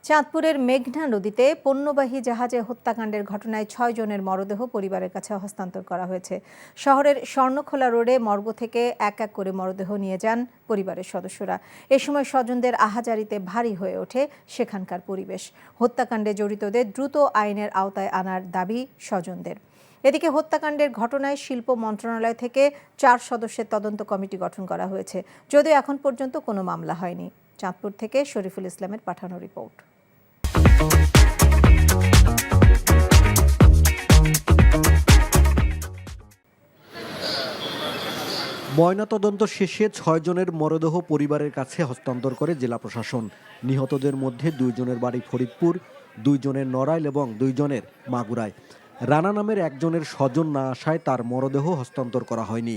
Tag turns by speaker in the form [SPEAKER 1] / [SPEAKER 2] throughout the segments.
[SPEAKER 1] চাঁদপুরের মেঘনা নদীতে পণ্যবাহী জাহাজে হত্যাকাণ্ডের ঘটনায় ৬ জনের মরদেহ পরিবারের কাছে হস্তান্তর করা হয়েছে। শহরের স্বর্ণখোলা রোডে মর্গ থেকে এক এক করে মরদেহ নিয়ে যান পরিবারের সদস্যরা। এ সময় স্বজনদের আহাজারিতে ভারী হয়ে ওঠে সেখানকার পরিবেশ। হত্যাকাণ্ডে জড়িতদের দ্রুত আইনের আওতায় আনার দাবি স্বজনদের। এদিকে হত্যাকাণ্ডের ঘটনায় শিল্প মন্ত্রণালয় থেকে ৪ সদস্যের তদন্ত কমিটি গঠন করা হয়েছে, যদিও এখন পর্যন্ত কোনো মামলা হয়নি। চাঁদপুর থেকে শরীফুল ইসলামের পাঠানো রিপোর্ট।
[SPEAKER 2] ময়নাতদন্ত শেষে ৬ জনের মরদেহ পরিবারের কাছে হস্তান্তর করে জেলা প্রশাসন। নিহতদের মধ্যে ২ জনের বাড়ি ফরিদপুর, ২ জনের নড়াইল এবং ২ জনের মাগুরায়। রানা নামের একজনের স্বজন না আসায় তার মরদেহ হস্তান্তর করা হয়নি।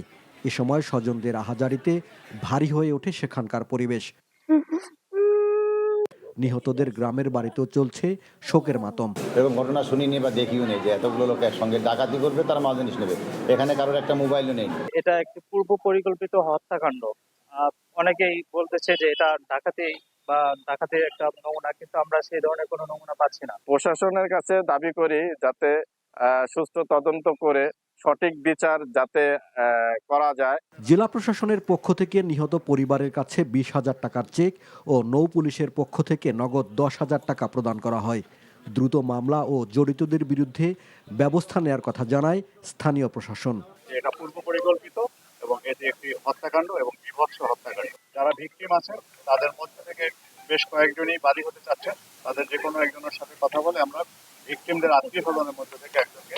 [SPEAKER 2] এ সময় স্বজনদের আহাজারিতে ভারী হয়ে ওঠে সেখানকার পরিবেশ। নিহতদের গ্রামের বাড়িতেও চলছে শোকের মাতম।
[SPEAKER 3] এরকম ঘটনা শুনিনি বা দেখিও নেই যে এতগুলো লোক একসঙ্গে ডাকাতি করবে, তারা মাল জিনিস নেবে। এখানে কারোর একটা মোবাইলও নেই।
[SPEAKER 4] এটা একটি পূর্ব পরিকল্পিত হত্যাকাণ্ড। অনেকেই বলতেছে যে এটা ডাকাতির একটা নমুনা, কিন্তু আমরা সেই ধরনের কোনো নমুনা পাচ্ছি না।
[SPEAKER 5] প্রশাসনের কাছে দাবি করি যাতে সুষ্ঠু তদন্ত করে সঠিক বিচার যাতে করা যায়।
[SPEAKER 2] জেলা প্রশাসনের পক্ষ থেকে নিহত পরিবারের কাছে ২০,০০০ টাকার চেক ও নৌ পুলিশের পক্ষ থেকে নগদ ১০,০০০ টাকা প্রদান করা হয়। দ্রুত মামলা ও জড়িতদের বিরুদ্ধে ব্যবস্থা নেয়ার কথা জানায় স্থানীয় প্রশাসন।
[SPEAKER 6] এটা পূর্ব পরিকল্পিত এবং এটি একটি হত্যাকাণ্ড এবং বিভৎস হত্যাকাণ্ড। যারা ভিকটিম আছেন তাদের মধ্যে থেকে বেশ কয়েকজনই বাদী হতে চাচ্ছেন। তাদের যে কোনো একজনের সাথে কথা বলে আমরা ভিকটিমদের আত্মীয় স্বজনের মধ্যে থেকে একজনকে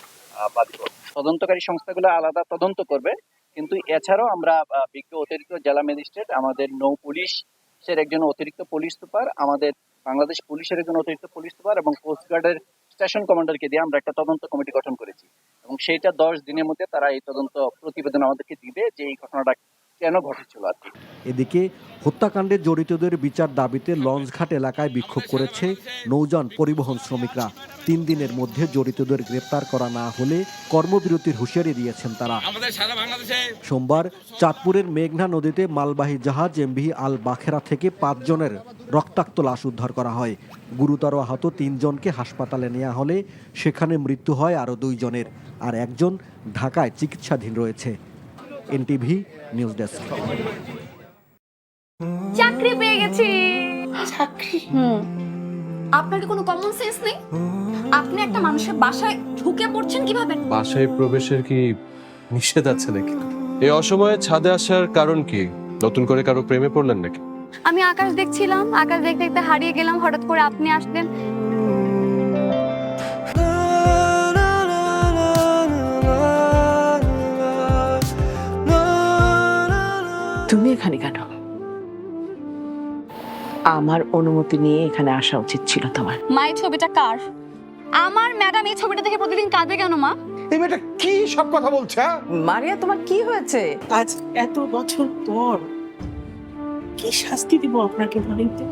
[SPEAKER 6] বাদী করব।
[SPEAKER 4] তদন্তকারী সংস্থাগুলো আলাদা তদন্ত করবে, কিন্তু এছাড়াও আমরা বিজ্ঞ অতিরিক্ত জেলা ম্যাজিস্ট্রেট, আমাদের নৌ পুলিশের একজন অতিরিক্ত পুলিশ সুপার, আমাদের বাংলাদেশ পুলিশের একজন অতিরিক্ত পুলিশ সুপার এবং কোস্টগার্ডের স্টেশন কমান্ডারকে দিয়ে আমরা একটা তদন্ত কমিটি গঠন করেছি এবং সেইটা ১০ দিনের মধ্যে তারা এই তদন্ত প্রতিবেদন আমাদেরকে দিবে যে এই ঘটনাটা কেন ঘটেছিল আর কি।
[SPEAKER 2] এদিকে হত্যাকাণ্ডে জড়িতদের বিচার দাবিতে লঞ্চঘাট এলাকায় বিক্ষোভ করেছে নৌযান পরিবহন শ্রমিকরা। ৩ দিনের মধ্যে জড়িতদের গ্রেপ্তার করা না হলে কর্মবিরতির হুঁশিয়ারি দিয়েছেন তারা। সোমবার চাঁদপুরের মেঘনা নদীতে মালবাহী জাহাজ এমভি আল বাখেরা থেকে ৫ জনের রক্তাক্ত লাশ উদ্ধার করা হয়। গুরুতর আহত ৩ জনকে হাসপাতালে নেওয়া হলে সেখানে মৃত্যু হয় আরও 2 জনের, আর একজন ঢাকায় চিকিৎসাধীন রয়েছে। NTV news desk.
[SPEAKER 7] চাকরি পেয়ে গেছি। চাকরি? আপনার কি কোনো কমন সেন্স নেই? আপনি একটা মানুষের বাসায় ঢুকে পড়ছেন কিভাবে?
[SPEAKER 8] বাসায় প্রবেশের কি নিষেধ আছে নাকি? এই অসময়ে ছাদে আসার কারণ কি? নতুন করে কারো প্রেমে পড়লেন নাকি?
[SPEAKER 7] আমি আকাশ দেখছিলাম, আকাশ দেখতে দেখতে হারিয়ে গেলাম, হঠাৎ করে আপনি আসলেন।
[SPEAKER 9] তুমি এখানে কেন? আমার অনুমতি নিয়ে এখানে আসা উচিত ছিল তোমার।
[SPEAKER 7] মা, এই ছবিটা কার? আমার ম্যাডাম এই ছবিটা দেখে প্রতিদিন কাঁদে কেন মা?
[SPEAKER 10] এই মেয়েটা কি সব কথা বলছে?
[SPEAKER 9] মারিয়া, তোমার কি হয়েছে?
[SPEAKER 11] আজ এত বছর পর কি শাস্তি দিব আপনাকে বলেন তো?